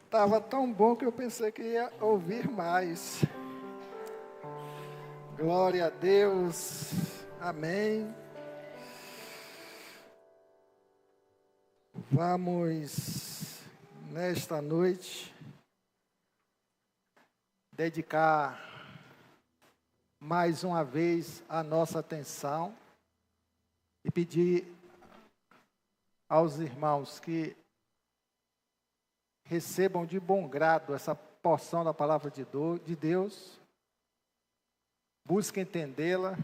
Estava tão bom que eu pensei que ia ouvir mais. Glória a Deus. Amém. Vamos, nesta noite, dedicar mais uma vez a nossa atenção e pedir aos irmãos que recebam de bom grado essa porção da palavra de Deus, busque entendê-la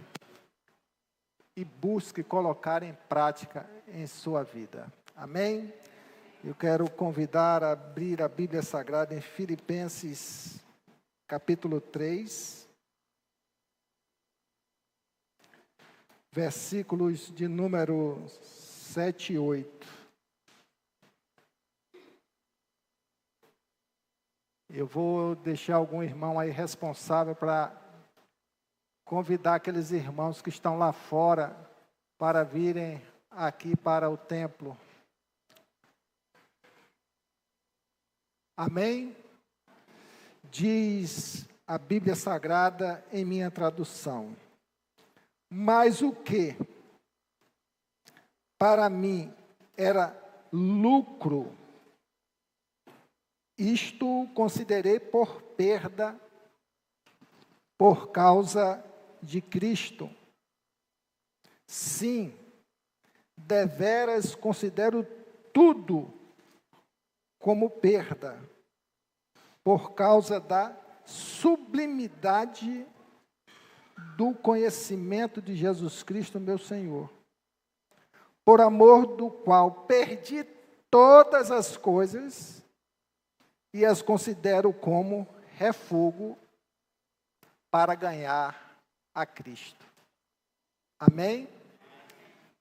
e busque colocar em prática em sua vida. Amém? Eu quero convidar a abrir a Bíblia Sagrada em Filipenses, capítulo 3, versículos de número 7 e 8. Eu vou deixar algum irmão aí responsável para convidar aqueles irmãos que estão lá fora para virem aqui para o templo. Amém? Diz a Bíblia Sagrada em minha tradução. Mas o que para mim era lucro, isto considerei por perda por causa de Cristo. Sim, deveras considero tudo como perda, por causa da sublimidade do conhecimento de Jesus Cristo, meu Senhor, por amor do qual perdi todas as coisas e as considero como refúgio para ganhar a Cristo. Amém?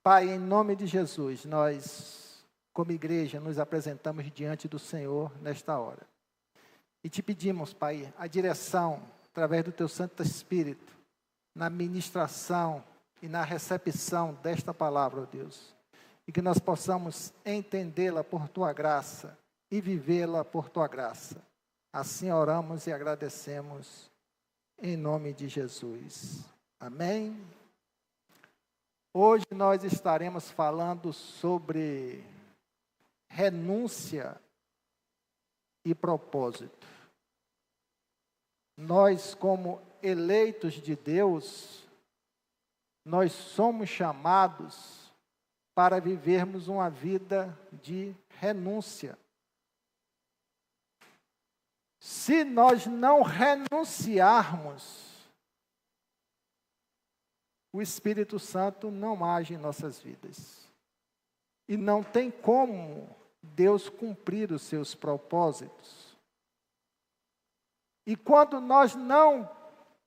Pai, em nome de Jesus, nós, como igreja, nos apresentamos diante do Senhor nesta hora. E te pedimos, Pai, a direção, através do Teu Santo Espírito, na ministração e na recepção desta palavra, ó Deus. E que nós possamos entendê-la por Tua graça e vivê-la por Tua graça. Assim oramos e agradecemos em nome de Jesus. Amém? Hoje nós estaremos falando sobre renúncia e propósito. Nós, como eleitos de Deus, nós somos chamados para vivermos uma vida de renúncia. Se nós não renunciarmos, o Espírito Santo não age em nossas vidas. E não tem como Deus cumprir os seus propósitos. E quando nós não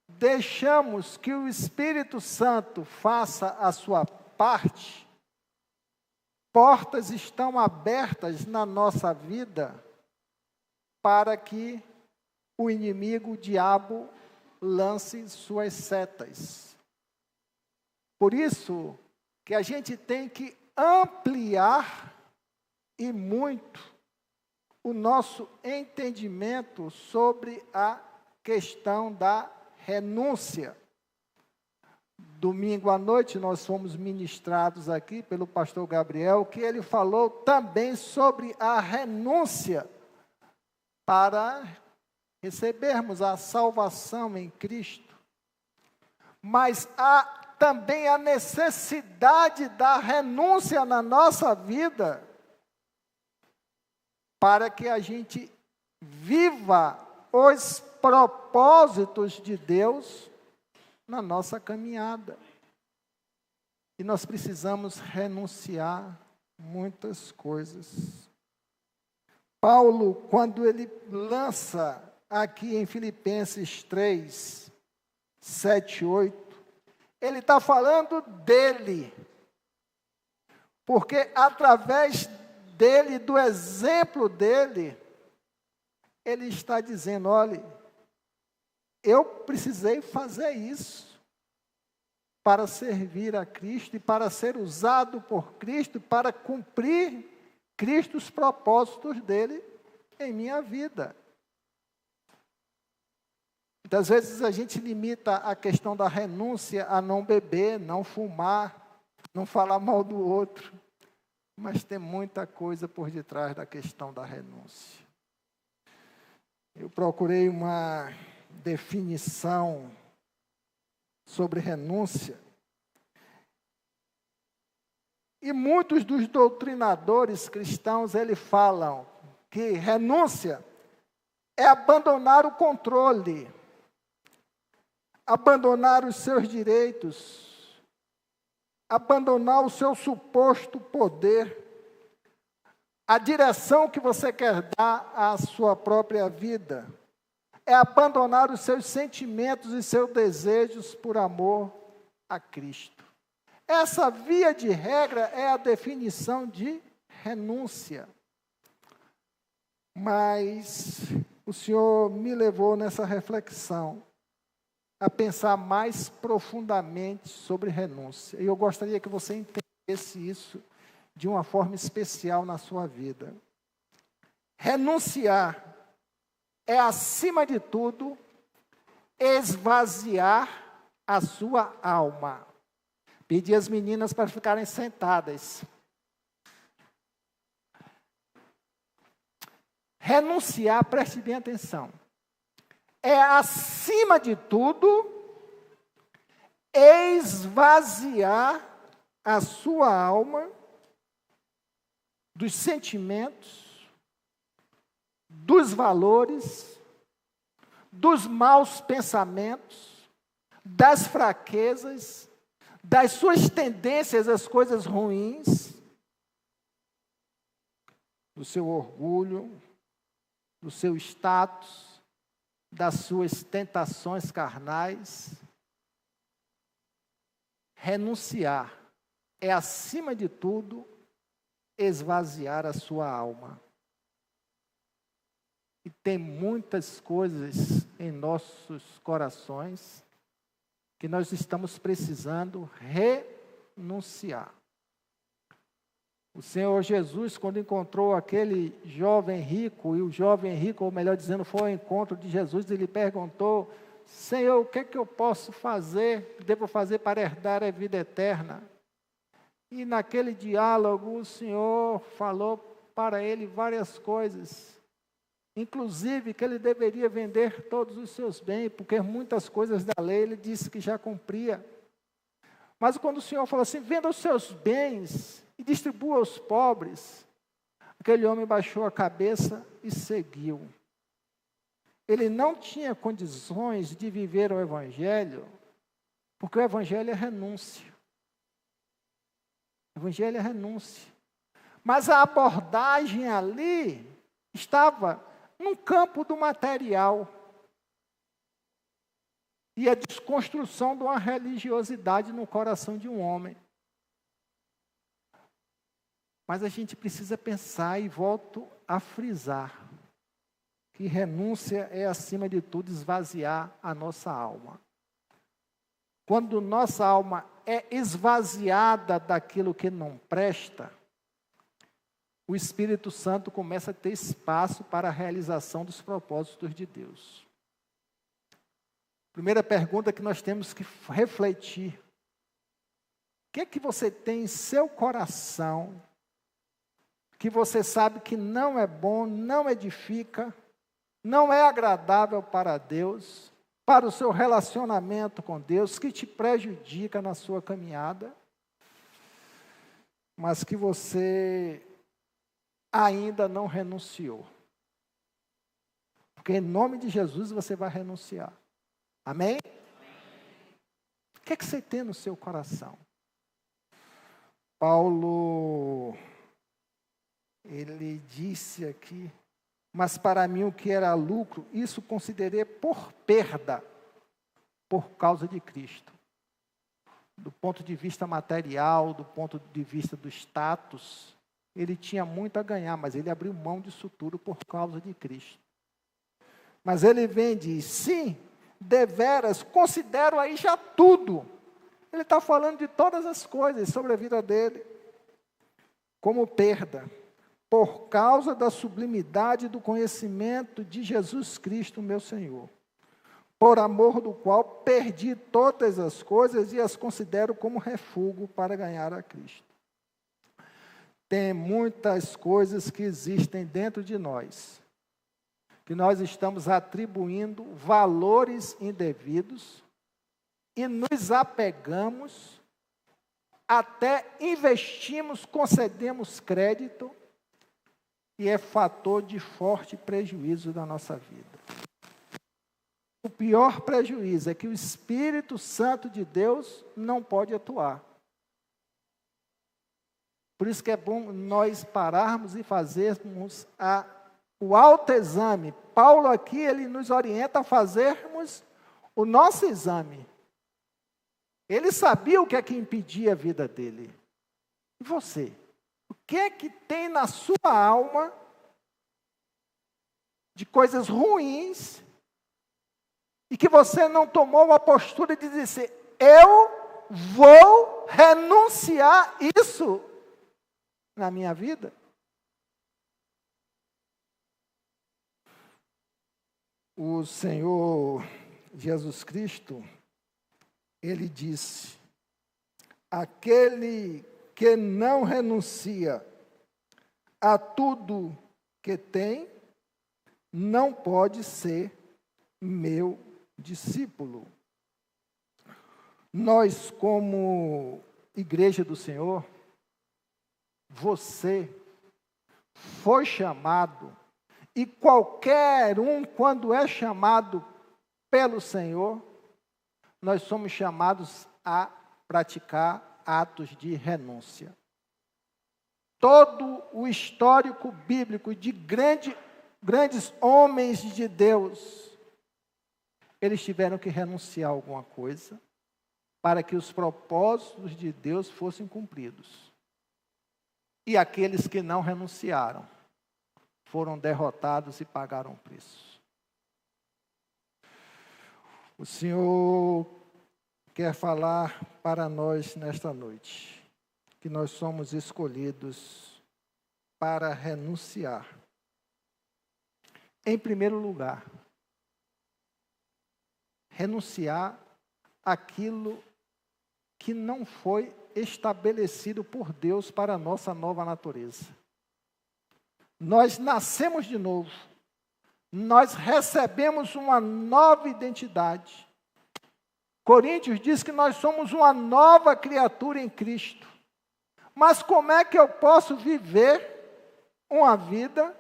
deixamos que o Espírito Santo faça a sua parte, portas estão abertas na nossa vida para que o inimigo, o diabo, lance suas setas. Por isso que a gente tem que ampliar e muito o nosso entendimento sobre a questão da renúncia. Domingo à noite nós fomos ministrados aqui pelo pastor Gabriel, que ele falou também sobre a renúncia para recebermos a salvação em Cristo. Mas há também a necessidade da renúncia na nossa vida para que a gente viva os propósitos de Deus na nossa caminhada. E nós precisamos renunciar muitas coisas. Paulo, quando ele lança aqui em Filipenses 3, 7 e 8, ele está falando dele. Porque através dele, do exemplo dele, ele está dizendo, olha, eu precisei fazer isso para servir a Cristo e para ser usado por Cristo, para cumprir Cristo os propósitos dele em minha vida. Muitas vezes a gente limita a questão da renúncia a não beber, não fumar, não falar mal do outro. Mas tem muita coisa por detrás da questão da renúncia. Eu procurei uma definição sobre renúncia. E muitos dos doutrinadores cristãos, eles falam que renúncia é abandonar o controle, abandonar os seus direitos, abandonar o seu suposto poder, a direção que você quer dar à sua própria vida, é abandonar os seus sentimentos e seus desejos por amor a Cristo. Essa, via de regra, é a definição de renúncia. Mas o Senhor me levou nessa reflexão a pensar mais profundamente sobre renúncia. E eu gostaria que você entendesse isso de uma forma especial na sua vida. Renunciar é, acima de tudo, esvaziar a sua alma. Pedi às meninas para ficarem sentadas. Renunciar, preste bem atenção, é, acima de tudo, esvaziar a sua alma dos sentimentos, dos valores, dos maus pensamentos, das fraquezas, das suas tendências às coisas ruins, do seu orgulho, do seu status, das suas tentações carnais. Renunciar é, acima de tudo, esvaziar a sua alma. E tem muitas coisas em nossos corações que nós estamos precisando renunciar. O Senhor Jesus, quando encontrou aquele jovem rico, e o jovem rico, ou melhor dizendo, foi ao encontro de Jesus, ele perguntou: Senhor, o que é que eu posso fazer, devo fazer para herdar a vida eterna? E naquele diálogo, o Senhor falou para ele várias coisas. Inclusive que ele deveria vender todos os seus bens, porque muitas coisas da lei ele disse que já cumpria. Mas quando o Senhor falou assim: venda os seus bens e distribua aos pobres, aquele homem baixou a cabeça e seguiu. Ele não tinha condições de viver o Evangelho, porque o Evangelho é renúncia. O Evangelho é renúncia. Mas a abordagem ali estava num campo do material. E a desconstrução de uma religiosidade no coração de um homem. Mas a gente precisa pensar, e volto a frisar, que renúncia é, acima de tudo, esvaziar a nossa alma. Quando nossa alma é esvaziada daquilo que não presta, o Espírito Santo começa a ter espaço para a realização dos propósitos de Deus. Primeira pergunta que nós temos que refletir: o que é que você tem em seu coração que você sabe que não é bom, não edifica, não é agradável para Deus, para o seu relacionamento com Deus, que te prejudica na sua caminhada, mas que você ainda não renunciou? Porque em nome de Jesus você vai renunciar. Amém? O que é que você tem no seu coração? Paulo, ele disse aqui: mas para mim o que era lucro, isso considerei por perda, por causa de Cristo. Do ponto de vista material, do ponto de vista do status, ele tinha muito a ganhar, mas ele abriu mão disso tudo por causa de Cristo. Mas ele vem e diz: sim, deveras, considero aí já tudo. Ele está falando de todas as coisas sobre a vida dele, como perda, por causa da sublimidade do conhecimento de Jesus Cristo, meu Senhor, por amor do qual perdi todas as coisas e as considero como refúgio para ganhar a Cristo. Tem muitas coisas que existem dentro de nós, que nós estamos atribuindo valores indevidos e nos apegamos, até investimos, concedemos crédito, e é fator de forte prejuízo da nossa vida. O pior prejuízo é que o Espírito Santo de Deus não pode atuar. Por isso que é bom nós pararmos e fazermos o autoexame. Paulo aqui, ele nos orienta a fazermos o nosso exame. Ele sabia o que é que impedia a vida dele. E você? O que é que tem na sua alma de coisas ruins e que você não tomou a postura de dizer, eu vou renunciar isso na minha vida? O Senhor Jesus Cristo, ele disse, aquele que não renuncia a tudo que tem, não pode ser meu discípulo. Nós, como igreja do Senhor, você foi chamado, e qualquer um, quando é chamado pelo Senhor, nós somos chamados a praticar atos de renúncia. Todo o histórico bíblico de grandes homens de Deus, eles tiveram que renunciar a alguma coisa para que os propósitos de Deus fossem cumpridos. E aqueles que não renunciaram foram derrotados e pagaram o preço. O Senhor quer falar para nós nesta noite que nós somos escolhidos para renunciar. Em primeiro lugar, renunciar àquilo que não foi estabelecido por Deus para a nossa nova natureza. Nós nascemos de novo, nós recebemos uma nova identidade. Coríntios diz que nós somos uma nova criatura em Cristo. Mas como é que eu posso viver uma vida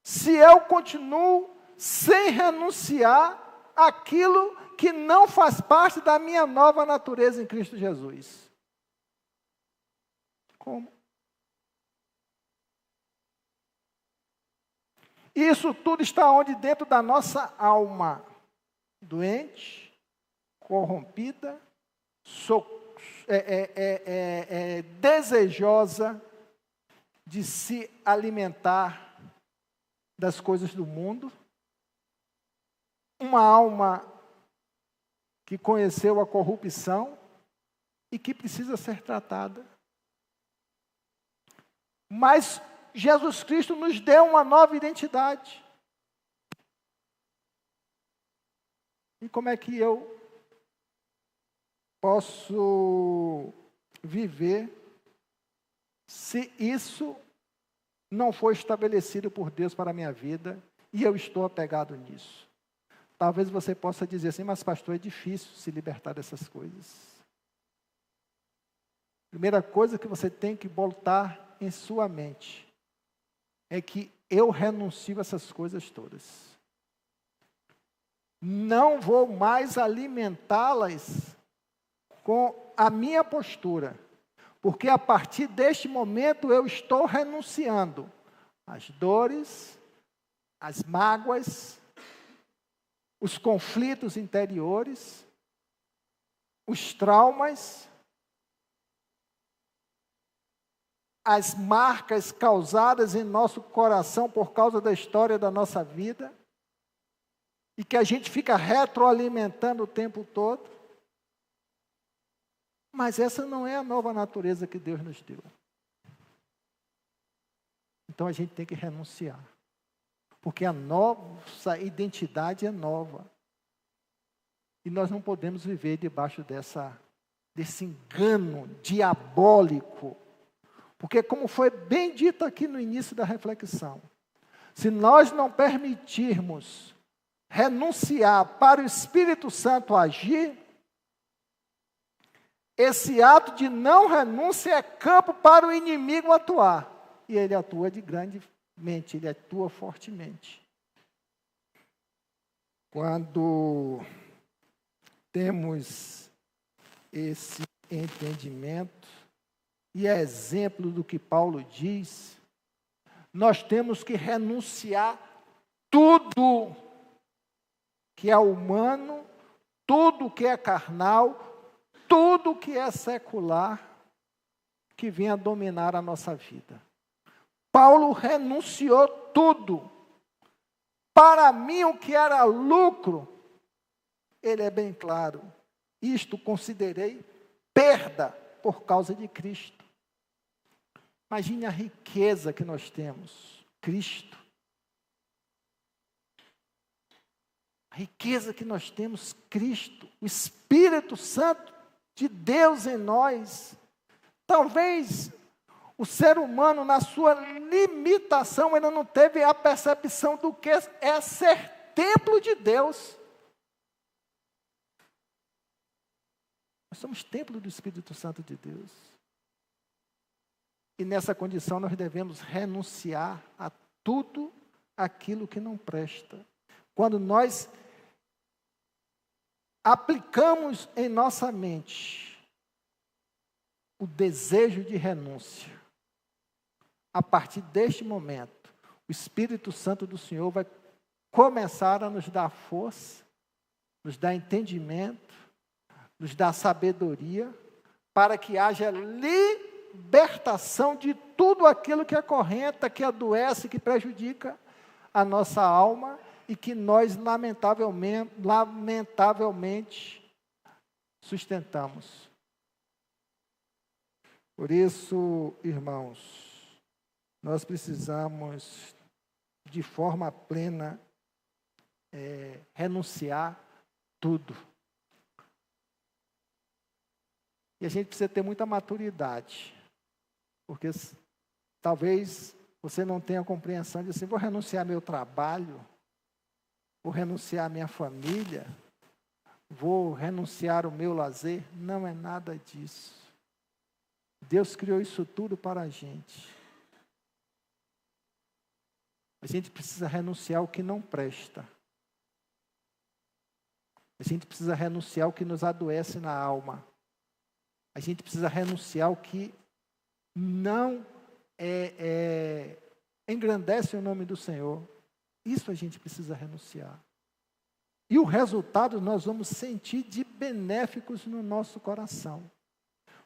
se eu continuo sem renunciar àquilo que não faz parte da minha nova natureza em Cristo Jesus? Como? Isso tudo está onde? Dentro da nossa alma, doente, corrompida, desejosa de se alimentar das coisas do mundo, uma alma que conheceu a corrupção e que precisa ser tratada. Mas Jesus Cristo nos deu uma nova identidade. E como é que eu posso viver se isso não foi estabelecido por Deus para a minha vida e eu estou apegado nisso? Talvez você possa dizer assim, mas pastor, é difícil se libertar dessas coisas. Primeira coisa que você tem que botar em sua mente é que eu renuncio a essas coisas todas. Não vou mais alimentá-las com a minha postura, porque a partir deste momento eu estou renunciando às dores, às mágoas, os conflitos interiores, os traumas, as marcas causadas em nosso coração por causa da história da nossa vida, e que a gente fica retroalimentando o tempo todo. Mas essa não é a nova natureza que Deus nos deu. Então a gente tem que renunciar. Porque a nossa identidade é nova. E nós não podemos viver debaixo desse engano diabólico. Porque, como foi bem dito aqui no início da reflexão, se nós não permitirmos renunciar para o Espírito Santo agir, esse ato de não renúncia é campo para o inimigo atuar. E ele atua grandemente, ele atua fortemente. Quando temos esse entendimento, e é exemplo do que Paulo diz, nós temos que renunciar tudo que é humano, tudo que é carnal, tudo que é secular, que venha dominar a nossa vida. Paulo renunciou tudo. Para mim, o que era lucro, ele é bem claro. Isto considerei perda por causa de Cristo. Imagine a riqueza que nós temos. Cristo. A riqueza que nós temos, Cristo. O Espírito Santo de Deus em nós. Talvez o ser humano, na sua limitação, ainda não teve a percepção do que é ser templo de Deus. Nós somos templo do Espírito Santo de Deus. E nessa condição nós devemos renunciar a tudo aquilo que não presta. Quando nós aplicamos em nossa mente o desejo de renúncia, a partir deste momento, o Espírito Santo do Senhor vai começar a nos dar força, nos dar entendimento, nos dar sabedoria, para que haja libertação de tudo aquilo que acorrenta, que adoece, que prejudica a nossa alma e que nós lamentavelmente sustentamos. Por isso, irmãos, nós precisamos, de forma plena, renunciar tudo. E a gente precisa ter muita maturidade, porque talvez você não tenha a compreensão de assim, vou renunciar ao meu trabalho, vou renunciar à minha família, vou renunciar ao meu lazer. Não é nada disso. Deus criou isso tudo para a gente. A gente precisa renunciar ao que não presta. A gente precisa renunciar ao que nos adoece na alma. A gente precisa renunciar ao que não engrandece o nome do Senhor. Isso a gente precisa renunciar. E o resultado nós vamos sentir de benéficos no nosso coração.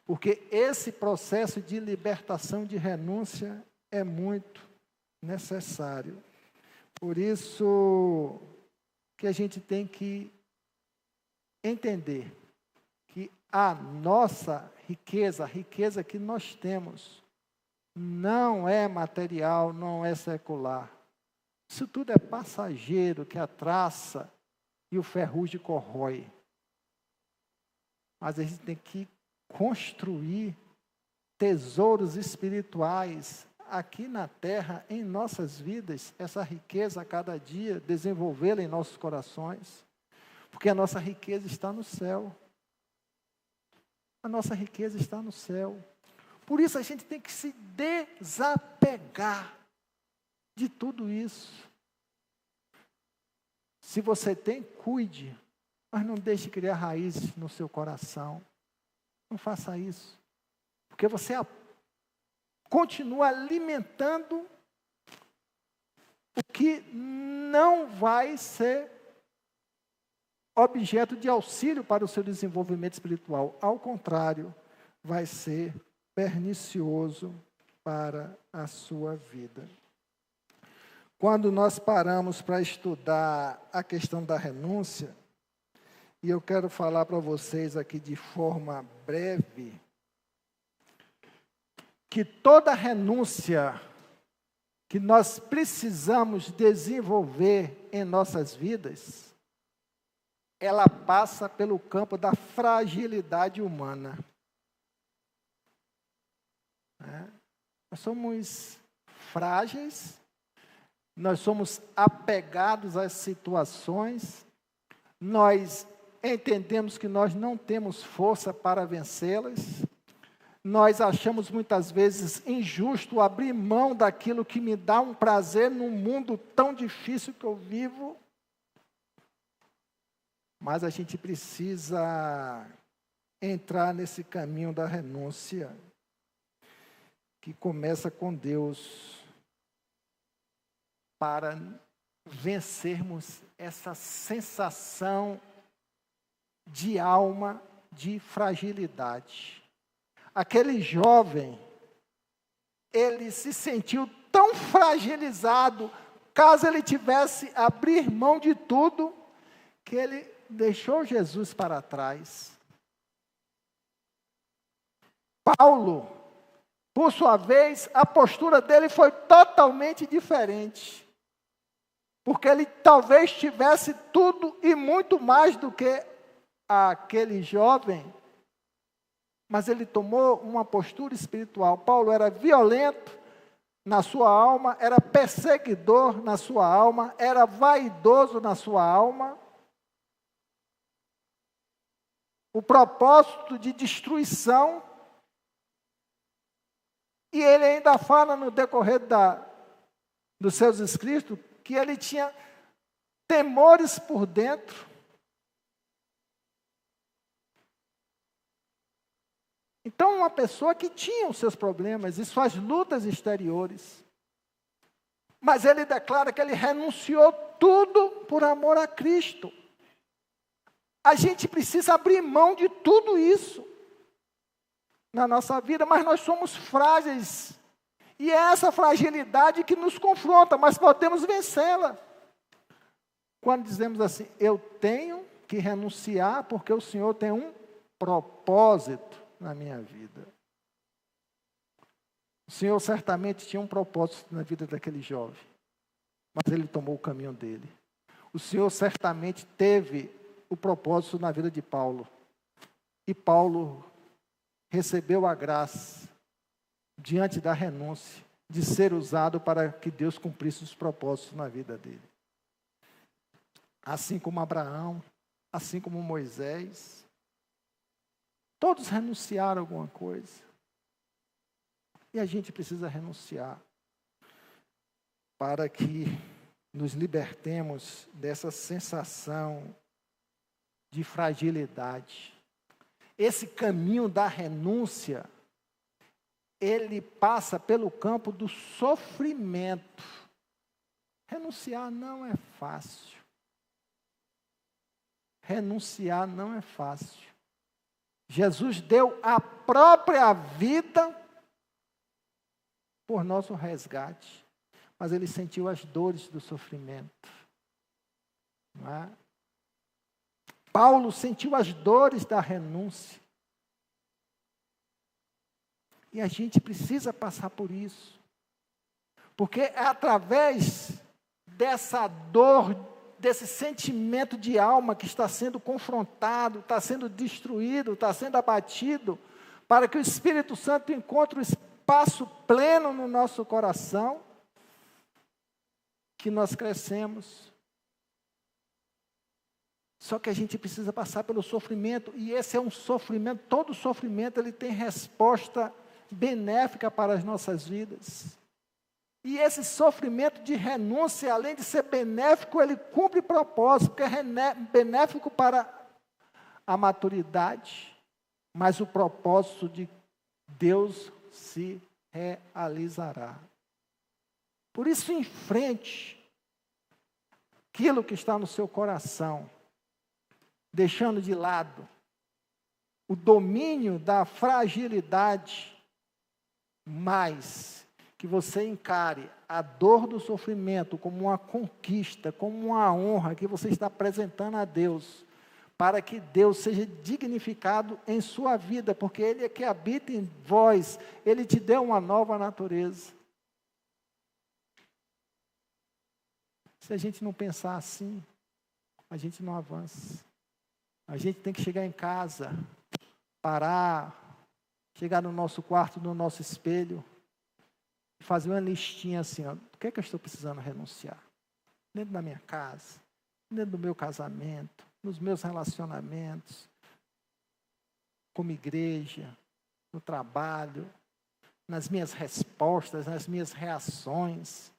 Porque esse processo de libertação, de renúncia, é muito necessário. Por isso que a gente tem que entender que a nossa riqueza, a riqueza que nós temos, não é material, não é secular. Isso tudo é passageiro, que a traça e o ferrugem corrói. Mas a gente tem que construir tesouros espirituais aqui na terra, em nossas vidas, essa riqueza a cada dia, desenvolvê-la em nossos corações, porque a nossa riqueza está no céu. A nossa riqueza está no céu. Por isso a gente tem que se desapegar de tudo isso. Se você tem, cuide, mas não deixe criar raízes no seu coração. Não faça isso, porque você continua alimentando o que não vai ser objeto de auxílio para o seu desenvolvimento espiritual. Ao contrário, vai ser pernicioso para a sua vida. Quando nós paramos para estudar a questão da renúncia, e eu quero falar para vocês aqui de forma breve, que toda renúncia que nós precisamos desenvolver em nossas vidas, ela passa pelo campo da fragilidade humana. Nós somos frágeis, nós somos apegados às situações, nós entendemos que nós não temos força para vencê-las, nós achamos muitas vezes injusto abrir mão daquilo que me dá um prazer num mundo tão difícil que eu vivo, mas a gente precisa entrar nesse caminho da renúncia, que começa com Deus, para vencermos essa sensação de alma de fragilidade. Aquele jovem, ele se sentiu tão fragilizado, caso ele tivesse abrir mão de tudo, que ele deixou Jesus para trás. Paulo, por sua vez, a postura dele foi totalmente diferente. Porque ele talvez tivesse tudo e muito mais do que aquele jovem, mas ele tomou uma postura espiritual. Paulo era violento na sua alma, era perseguidor na sua alma, era vaidoso na sua alma. O propósito de destruição. E ele ainda fala no decorrer dos seus escritos que ele tinha temores por dentro. Então, uma pessoa que tinha os seus problemas e suas lutas exteriores, mas ele declara que ele renunciou tudo por amor a Cristo. A gente precisa abrir mão de tudo isso na nossa vida, mas nós somos frágeis. E é essa fragilidade que nos confronta, mas podemos vencê-la. Quando dizemos assim, eu tenho que renunciar porque o Senhor tem um propósito na minha vida. O Senhor certamente tinha um propósito na vida daquele jovem, mas ele tomou o caminho dele. O Senhor certamente teve o propósito na vida de Paulo. E Paulo recebeu a graça, diante da renúncia, de ser usado para que Deus cumprisse os propósitos na vida dele. Assim como Abraão, assim como Moisés, todos renunciaram a alguma coisa. E a gente precisa renunciar para que nos libertemos dessa sensação de fragilidade. Esse caminho da renúncia, ele passa pelo campo do sofrimento. Renunciar não é fácil. Renunciar não é fácil. Jesus deu a própria vida por nosso resgate, mas ele sentiu as dores do sofrimento. Não é? Paulo sentiu as dores da renúncia. E a gente precisa passar por isso. Porque é através dessa dor, desse sentimento de alma que está sendo confrontado, está sendo destruído, está sendo abatido, para que o Espírito Santo encontre o espaço pleno no nosso coração, que nós crescemos. Só que a gente precisa passar pelo sofrimento, e esse é um sofrimento, todo sofrimento ele tem resposta benéfica para as nossas vidas. E esse sofrimento de renúncia, além de ser benéfico, ele cumpre propósito, porque é benéfico para a maturidade, mas o propósito de Deus se realizará. Por isso, enfrente aquilo que está no seu coração, deixando de lado o domínio da fragilidade, mas que você encare a dor do sofrimento como uma conquista, como uma honra que você está apresentando a Deus, para que Deus seja dignificado em sua vida, porque Ele é que habita em vós, Ele te deu uma nova natureza. Se a gente não pensar assim, a gente não avança. A gente tem que chegar em casa, parar, chegar no nosso quarto, no nosso espelho, fazer uma listinha assim, ó, do que é que eu estou precisando renunciar? Dentro da minha casa, dentro do meu casamento, nos meus relacionamentos, como igreja, no trabalho, nas minhas respostas, nas minhas reações.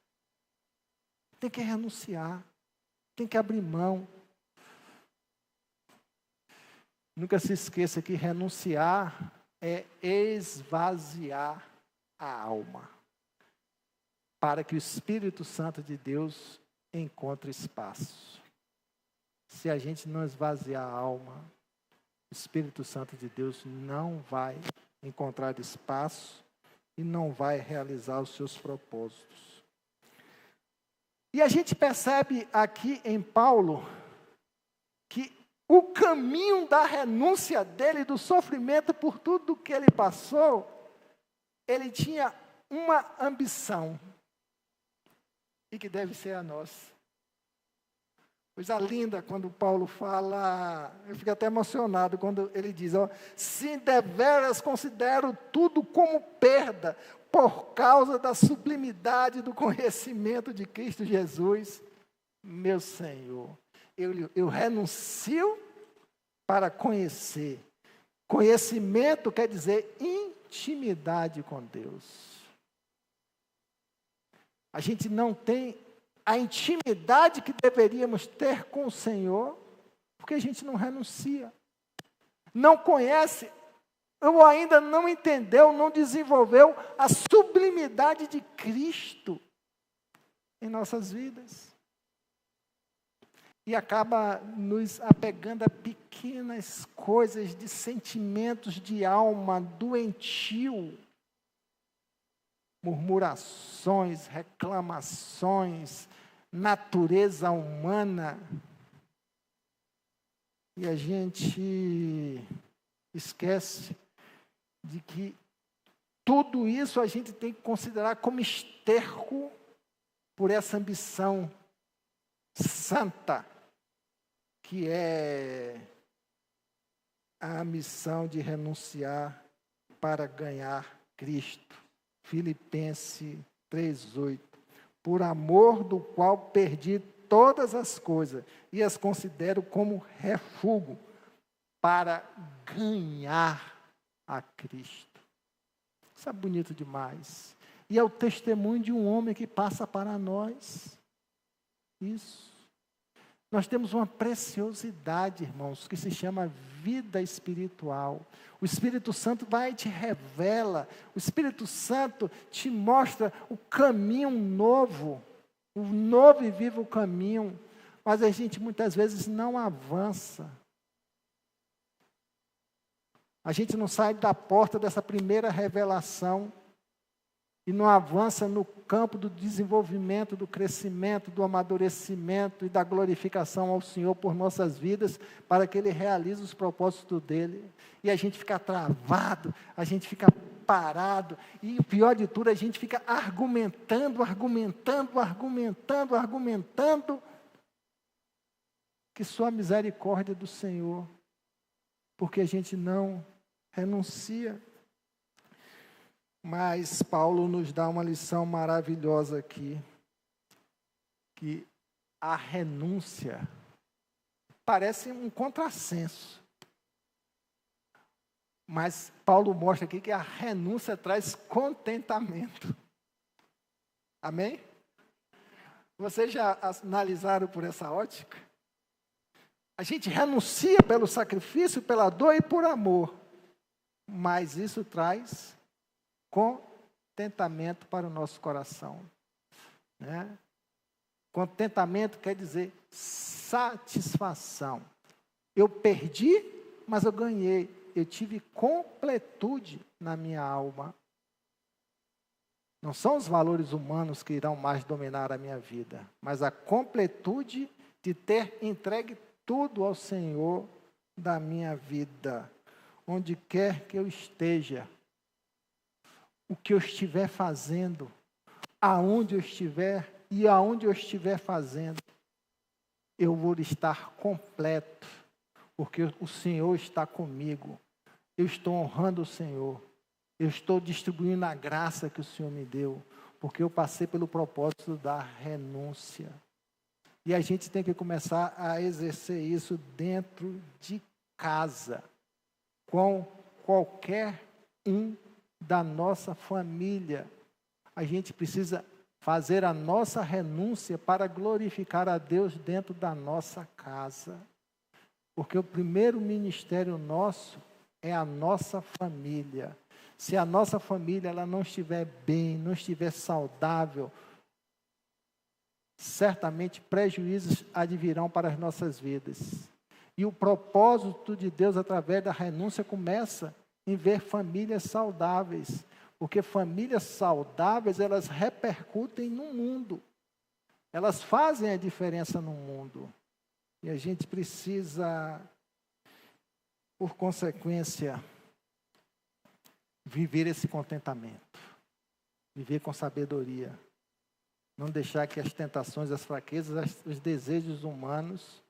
Tem que renunciar, tem que abrir mão. Nunca se esqueça que renunciar é esvaziar a alma, para que o Espírito Santo de Deus encontre espaço. Se a gente não esvaziar a alma, o Espírito Santo de Deus não vai encontrar espaço e não vai realizar os seus propósitos. E a gente percebe aqui em Paulo que o caminho da renúncia dele, do sofrimento por tudo que ele passou, ele tinha uma ambição, e que deve ser a nossa. Coisa linda quando Paulo fala, eu fico até emocionado quando ele diz, ó, se deveras considero tudo como perda, por causa da sublimidade do conhecimento de Cristo Jesus, meu Senhor. Eu renuncio para conhecer. Conhecimento quer dizer intimidade com Deus. A gente não tem a intimidade que deveríamos ter com o Senhor, porque a gente não renuncia. Não conhece, ou ainda não entendeu, não desenvolveu a sublimidade de Cristo em nossas vidas. E acaba nos apegando a pequenas coisas de sentimentos de alma doentio. Murmurações, reclamações, natureza humana. E a gente esquece de que tudo isso a gente tem que considerar como esterco por essa ambição santa, que é a missão de renunciar para ganhar Cristo. Filipenses 3:8. Por amor do qual perdi todas as coisas e as considero como refúgio para ganhar a Cristo. Isso é bonito demais. E é o testemunho de um homem que passa para nós. Isso. Nós temos uma preciosidade, irmãos, que se chama vida espiritual. O Espírito Santo vai e te revela, o Espírito Santo te mostra o caminho novo, o novo e vivo caminho, mas a gente muitas vezes não avança. A gente não sai da porta dessa primeira revelação e não avança no campo do desenvolvimento, do crescimento, do amadurecimento e da glorificação ao Senhor por nossas vidas, para que Ele realize os propósitos dEle. E a gente fica travado, a gente fica parado, e o pior de tudo, a gente fica argumentando, que só a misericórdia do Senhor, porque a gente não renuncia. Mas Paulo nos dá uma lição maravilhosa aqui, que a renúncia parece um contrassenso. Mas Paulo mostra aqui que a renúncia traz contentamento. Amém? Vocês já analisaram por essa ótica? A gente renuncia pelo sacrifício, pela dor e por amor. Mas isso traz contentamento para o nosso coração, né? Contentamento quer dizer satisfação. Eu perdi, mas eu ganhei. Eu tive completude na minha alma. Não são os valores humanos que irão mais dominar a minha vida, mas a completude de ter entregue tudo ao Senhor da minha vida, onde quer que eu esteja. O que eu estiver fazendo, aonde eu estiver, e aonde eu estiver fazendo, eu vou estar completo, porque o Senhor está comigo. Eu estou honrando o Senhor. Eu estou distribuindo a graça que o Senhor me deu, porque eu passei pelo propósito da renúncia. E a gente tem que começar a exercer isso dentro de casa, com qualquer um da nossa família. A gente precisa fazer a nossa renúncia para glorificar a Deus dentro da nossa casa. Porque o primeiro ministério nosso é a nossa família. Se a nossa família ela não estiver bem, não estiver saudável, certamente prejuízos advirão para as nossas vidas. E o propósito de Deus através da renúncia começa em ver famílias saudáveis. Porque famílias saudáveis, elas repercutem no mundo. Elas fazem a diferença no mundo. E a gente precisa, por consequência, viver esse contentamento. Viver com sabedoria. Não deixar que as tentações, as fraquezas, os desejos humanos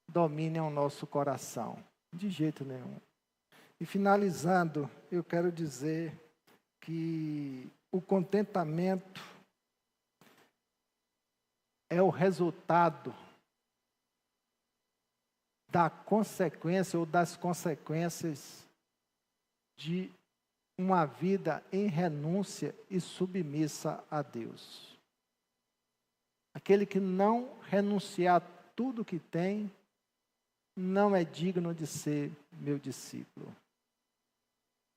dominem o nosso coração. De jeito nenhum. E finalizando, eu quero dizer que o contentamento é o resultado da consequência ou das consequências de uma vida em renúncia e submissa a Deus. Aquele que não renunciar a tudo que tem, não é digno de ser meu discípulo.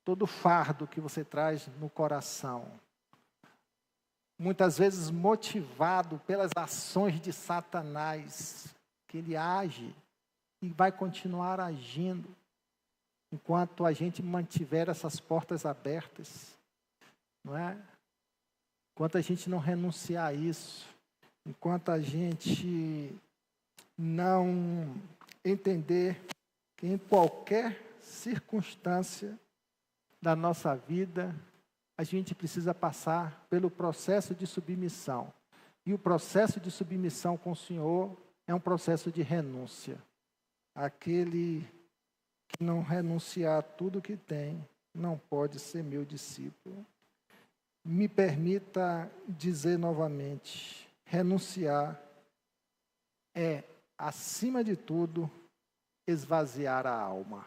Todo fardo que você traz no coração, muitas vezes motivado pelas ações de Satanás, que ele age e vai continuar agindo, enquanto a gente mantiver essas portas abertas, não é? Enquanto a gente não renunciar a isso, enquanto a gente não entender que em qualquer circunstância da nossa vida, a gente precisa passar pelo processo de submissão. E o processo de submissão com o Senhor é um processo de renúncia. Aquele que não renunciar a tudo que tem, não pode ser meu discípulo. Me permita dizer novamente, renunciar é, acima de tudo, esvaziar a alma.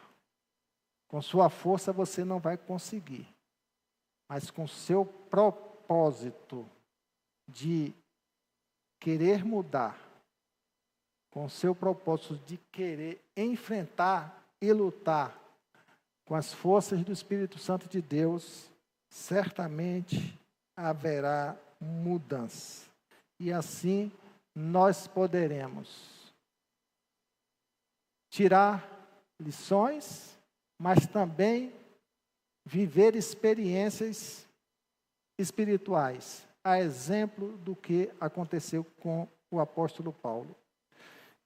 Com sua força você não vai conseguir, mas com seu propósito de querer mudar, com seu propósito de querer enfrentar e lutar com as forças do Espírito Santo de Deus, certamente haverá mudança. E assim nós poderemos tirar lições, mas também viver experiências espirituais, a exemplo do que aconteceu com o apóstolo Paulo.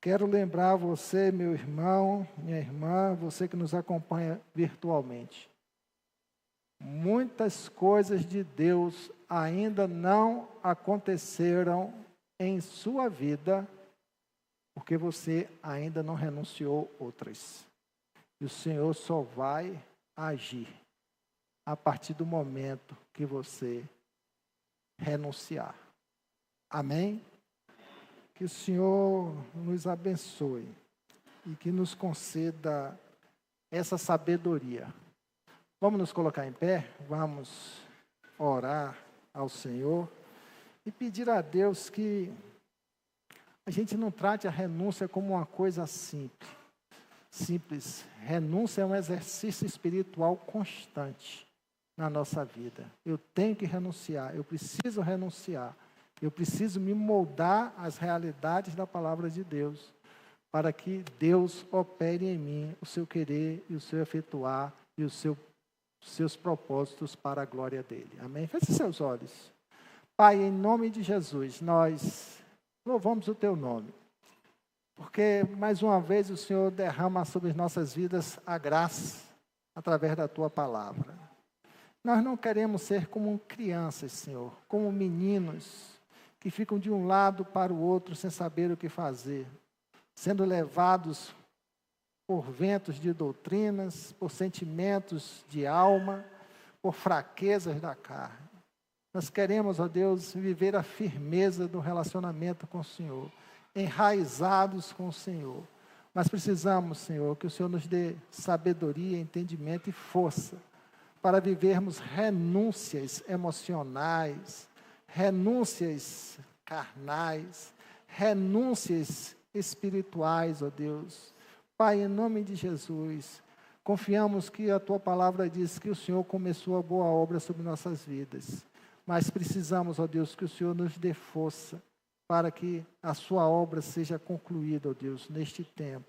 Quero lembrar você, meu irmão, minha irmã, você que nos acompanha virtualmente. Muitas coisas de Deus ainda não aconteceram em sua vida, porque você ainda não renunciou outras. E o Senhor só vai agir a partir do momento que você renunciar. Amém? Que o Senhor nos abençoe e que nos conceda essa sabedoria. Vamos nos colocar em pé, vamos orar ao Senhor e pedir a Deus que a gente não trate a renúncia como uma coisa simples. Renúncia é um exercício espiritual constante na nossa vida. Eu tenho que renunciar, eu preciso renunciar. Eu preciso me moldar às realidades da palavra de Deus, para que Deus opere em mim o seu querer e o seu efetuar e os seus propósitos para a glória dele. Amém? Feche seus olhos. Pai, em nome de Jesus, nós louvamos o teu nome, porque mais uma vez o Senhor derrama sobre nossas vidas a graça através da tua palavra. Nós não queremos ser como crianças, Senhor, como meninos, que ficam de um lado para o outro sem saber o que fazer, sendo levados por ventos de doutrinas, por sentimentos de alma, por fraquezas da carne. Nós queremos, ó Deus, viver a firmeza do relacionamento com o Senhor, enraizados com o Senhor. Mas precisamos, Senhor, que o Senhor nos dê sabedoria, entendimento e força para vivermos renúncias emocionais, renúncias carnais, renúncias espirituais, ó Deus. Pai, em nome de Jesus, confiamos que a Tua palavra diz que o Senhor começou a boa obra sobre nossas vidas. Mas precisamos, ó Deus, que o Senhor nos dê força para que a sua obra seja concluída, ó Deus, neste tempo.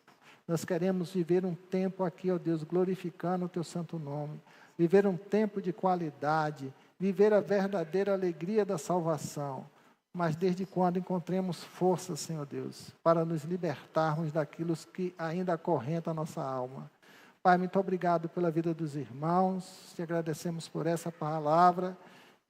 Nós queremos viver um tempo aqui, ó Deus, glorificando o teu santo nome, viver um tempo de qualidade, viver a verdadeira alegria da salvação, mas desde quando encontremos força, Senhor Deus, para nos libertarmos daquilo que ainda acorrenta a nossa alma. Pai, muito obrigado pela vida dos irmãos, te agradecemos por essa palavra,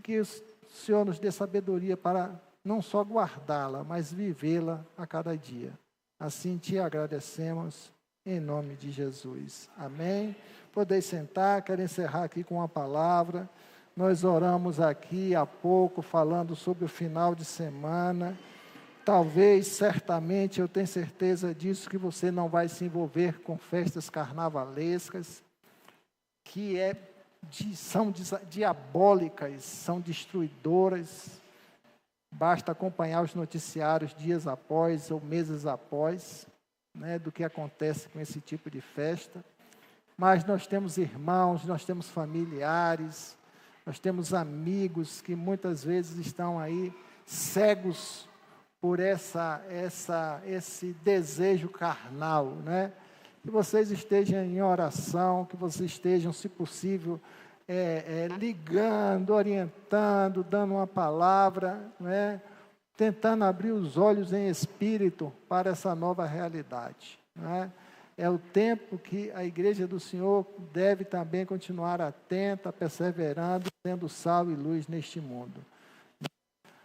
que o Senhor nos dê sabedoria para não só guardá-la, mas vivê-la a cada dia. Assim te agradecemos, em nome de Jesus. Amém? Podeis sentar, quero encerrar aqui com uma palavra. Nós oramos aqui há pouco, falando sobre o final de semana. Talvez, certamente, eu tenho certeza disso, que você não vai se envolver com festas carnavalescas, que são diabólicas, são destruidoras. Basta acompanhar os noticiários dias após ou meses após, né, do que acontece com esse tipo de festa. Mas nós temos irmãos, nós temos familiares, nós temos amigos que muitas vezes estão aí cegos por esse desejo carnal, né? Que vocês estejam em oração, que vocês estejam, se possível, ligando, orientando, dando uma palavra, né? Tentando abrir os olhos em espírito para essa nova realidade, né? É o tempo que a igreja do Senhor deve também continuar atenta, perseverando, sendo sal e luz neste mundo.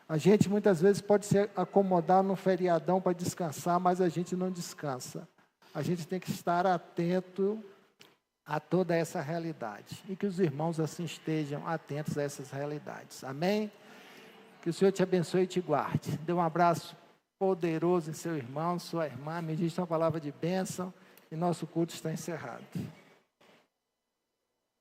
A gente muitas vezes pode se acomodar no feriadão para descansar, mas a gente não descansa. A gente tem que estar atento a toda essa realidade. E que os irmãos assim estejam atentos a essas realidades. Amém? Que o Senhor te abençoe e te guarde. Dê um abraço poderoso em seu irmão, sua irmã. Me diz uma palavra de bênção e nosso culto está encerrado.